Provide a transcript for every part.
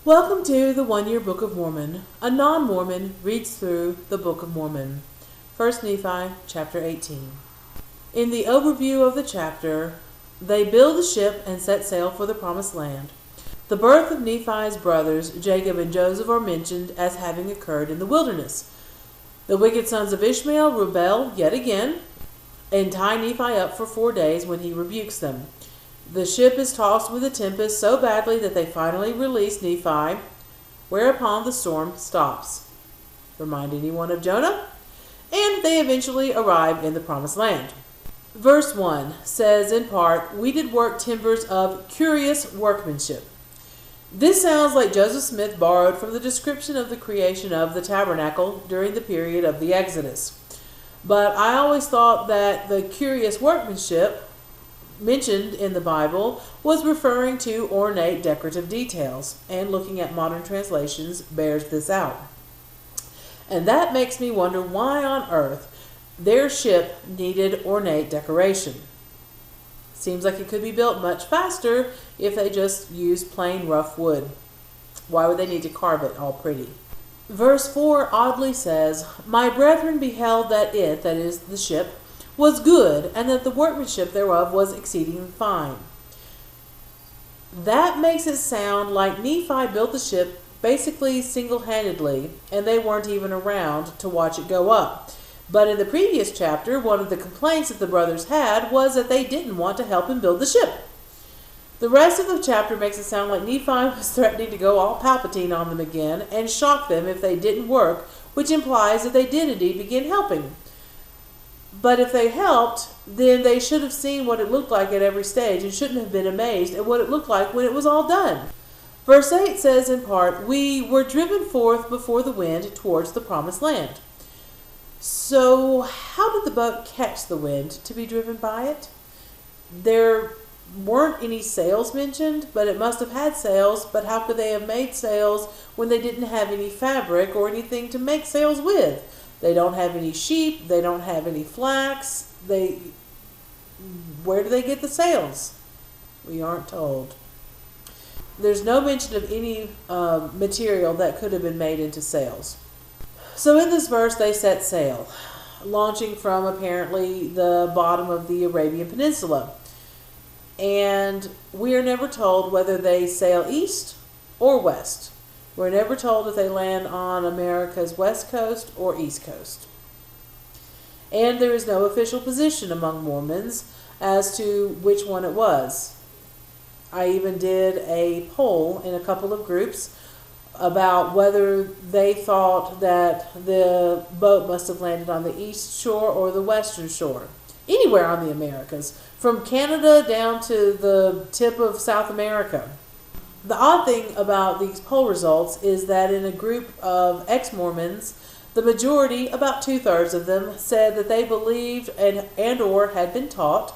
Welcome to the One Year Book of Mormon. A non-Mormon reads through the Book of Mormon. 1 Nephi, chapter 18. In the overview of the chapter, they build a ship and set sail for the Promised Land. The birth of Nephi's brothers, Jacob and Joseph, are mentioned as having occurred in the wilderness. The wicked sons of Ishmael rebel yet again and tie Nephi up for 4 days when he rebukes them. The ship is tossed with a tempest so badly that they finally release Nephi, whereupon the storm stops. Remind anyone of Jonah? And they eventually arrive in the Promised Land. Verse 1 says in part, "We did work timbers of curious workmanship." This sounds like Joseph Smith borrowed from the description of the creation of the tabernacle during the period of the Exodus. But I always thought that the curious workmanship mentioned in the Bible was referring to ornate decorative details, and looking at modern translations bears this out. And that makes me wonder why on earth their ship needed ornate decoration. Seems like it could be built much faster if they just used plain rough wood. Why would they need to carve it all pretty? Verse 4 oddly says, "My brethren beheld that it," that is, the ship, "was good, and that the workmanship thereof was exceeding fine." That makes it sound like Nephi built the ship basically single-handedly, and they weren't even around to watch it go up. But in the previous chapter, one of the complaints that the brothers had was that they didn't want to help him build the ship. The rest of the chapter makes it sound like Nephi was threatening to go all Palpatine on them again and shock them if they didn't work, which implies that they did indeed begin helping. But if they helped, then they should have seen what it looked like at every stage and shouldn't have been amazed at what it looked like when it was all done. Verse 8 says in part, "We were driven forth before the wind towards the Promised Land." So how did the boat catch the wind to be driven by it? There weren't any sails mentioned, but it must have had sails. But how could they have made sails when they didn't have any fabric or anything to make sails with? They don't have any sheep. They don't have any flax. Where do they get the sails? We aren't told. There's no mention of any material that could have been made into sails. So in this verse, they set sail, launching from apparently the bottom of the Arabian Peninsula. And we are never told whether they sail east or west. We're never told if they land on America's west coast or east coast. And there is no official position among Mormons as to which one it was. I even did a poll in a couple of groups about whether they thought that the boat must have landed on the east shore or the western shore. Anywhere on the Americas, from Canada down to the tip of South America. The odd thing about these poll results is that in a group of ex-Mormons, the majority, about 2/3 of them, said that they believed and or had been taught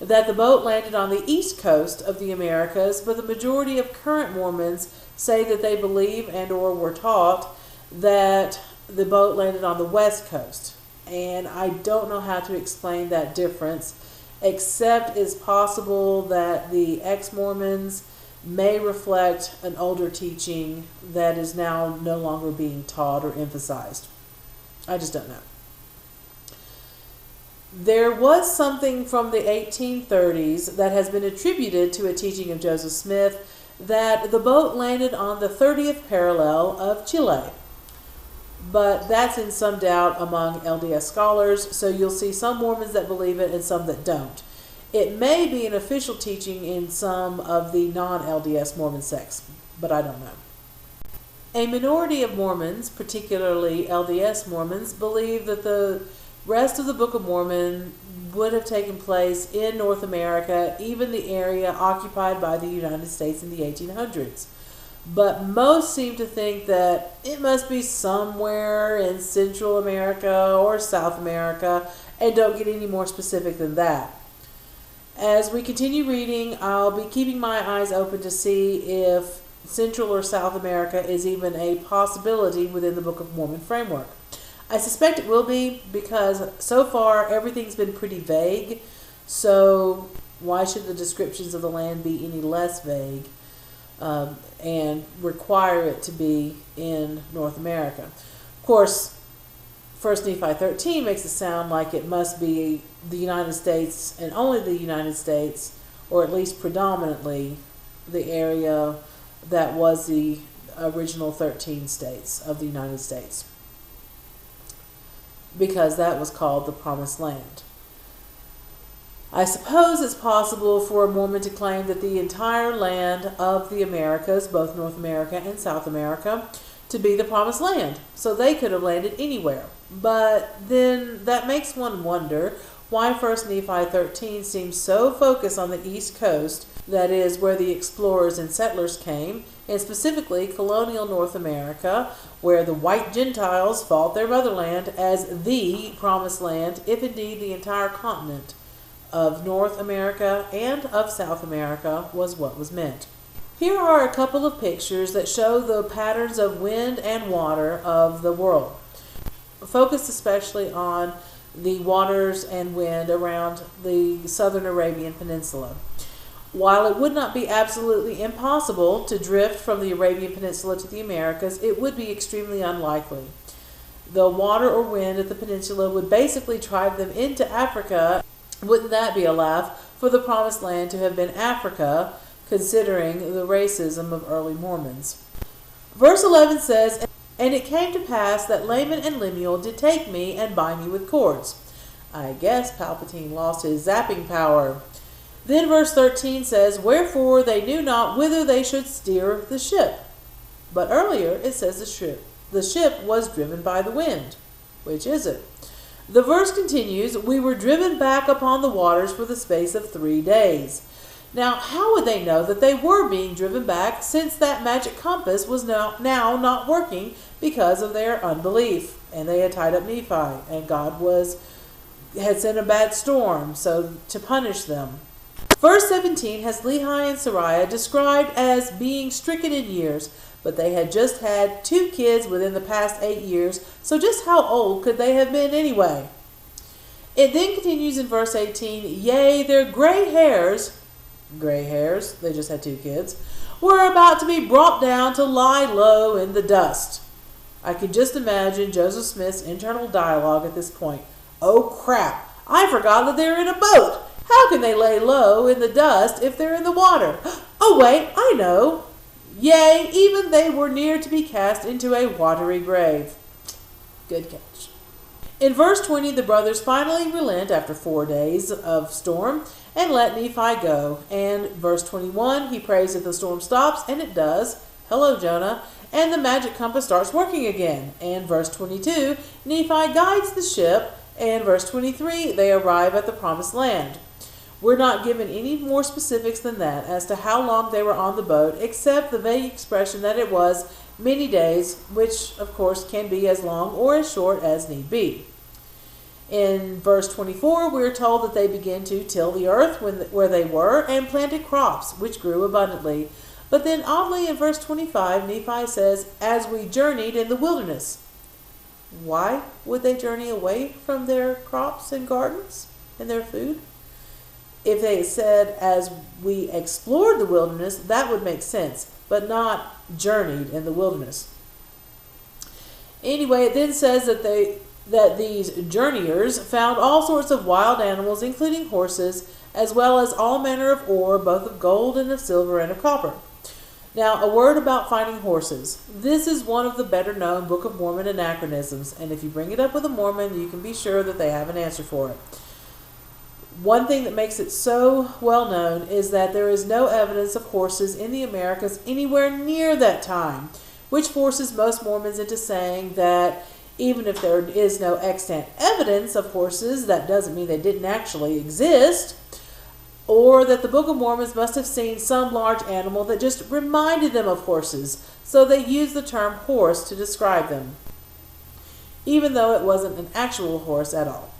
that the boat landed on the east coast of the Americas, but the majority of current Mormons say that they believe and or were taught that the boat landed on the west coast. And I don't know how to explain that difference, except it's possible that the ex-Mormons may reflect an older teaching that is now no longer being taught or emphasized. I just don't know. There was something from the 1830s that has been attributed to a teaching of Joseph Smith that the boat landed on the 30th parallel of Chile. But that's in some doubt among LDS scholars, so you'll see some Mormons that believe it and some that don't. It may be an official teaching in some of the non-LDS Mormon sects, but I don't know. A minority of Mormons, particularly LDS Mormons, believe that the rest of the Book of Mormon would have taken place in North America, even the area occupied by the United States in the 1800s. But most seem to think that it must be somewhere in Central America or South America, and don't get any more specific than that. As we continue reading, I'll be keeping my eyes open to see if Central or South America is even a possibility within the Book of Mormon framework. I suspect it will be, because so far everything's been pretty vague, so why should the descriptions of the land be any less vague? and require it to be in North America. Of course, 1 Nephi 13 makes it sound like it must be the United States and only the United States, or at least predominantly the area that was the original 13 states of the United States, because that was called the Promised Land. I suppose it's possible for a Mormon to claim that the entire land of the Americas, both North America and South America, to be the Promised Land, so they could have landed anywhere. But then that makes one wonder why 1 Nephi 13 seems so focused on the East Coast, that is, where the explorers and settlers came, and specifically colonial North America, where the white Gentiles fought their motherland as the Promised Land, if indeed the entire continent of North America and of South America was what was meant. Here are a couple of pictures that show the patterns of wind and water of the world, focused especially on the waters and wind around the southern Arabian Peninsula. While it would not be absolutely impossible to drift from the Arabian Peninsula to the Americas, it would be extremely unlikely. The water or wind at the peninsula would basically drive them into Africa. Wouldn't that be a laugh for the Promised Land to have been Africa, considering the racism of early Mormons? Verse 11 says, "And it came to pass that Laman and Lemuel did take me and bind me with cords." I guess Palpatine lost his zapping power. Then verse 13 says, "Wherefore they knew not whither they should steer the ship." But earlier it says the ship was driven by the wind. Which is it? The verse continues, "We were driven back upon the waters for the space of 3 days." Now, how would they know that they were being driven back, since that magic compass was now not working because of their unbelief? And they had tied up Nephi, and God had sent a bad storm to punish them. Verse 17 has Lehi and Sariah described as being stricken in years, but they had just had 2 kids within the past 8 years, so just how old could they have been anyway? It then continues in verse 18, "Yea, their gray hairs, they just had 2 kids, were about to be brought down to lie low in the dust." I can just imagine Joseph Smith's internal dialogue at this point. "Oh crap, I forgot that they're in a boat. How can they lay low in the dust if they're in the water? Oh wait, I know. Yea, even they were near to be cast into a watery grave." Good catch. In verse 20, the brothers finally relent after 4 days of storm and let Nephi go. And verse 21, he prays that the storm stops, and it does. Hello, Jonah. And the magic compass starts working again. And verse 22, Nephi guides the ship. And verse 23, they arrive at the Promised Land. We're not given any more specifics than that as to how long they were on the boat, except the vague expression that it was many days, which of course can be as long or as short as need be. In verse 24, we are told that they began to till the earth where they were and planted crops, which grew abundantly. But then oddly in verse 25, Nephi says, "As we journeyed in the wilderness." Why would they journey away from their crops and gardens and their food? If they said, "as we explored the wilderness," that would make sense, but not journeyed in the wilderness. Anyway, it then says that these journeyers found all sorts of wild animals, including horses, as well as all manner of ore, both of gold and of silver and of copper. Now, a word about finding horses. This is one of the better known Book of Mormon anachronisms, and if you bring it up with a Mormon, you can be sure that they have an answer for it. One thing that makes it so well known is that there is no evidence of horses in the Americas anywhere near that time, which forces most Mormons into saying that even if there is no extant evidence of horses, that doesn't mean they didn't actually exist, or that the Book of Mormon must have seen some large animal that just reminded them of horses, so they used the term horse to describe them, even though it wasn't an actual horse at all.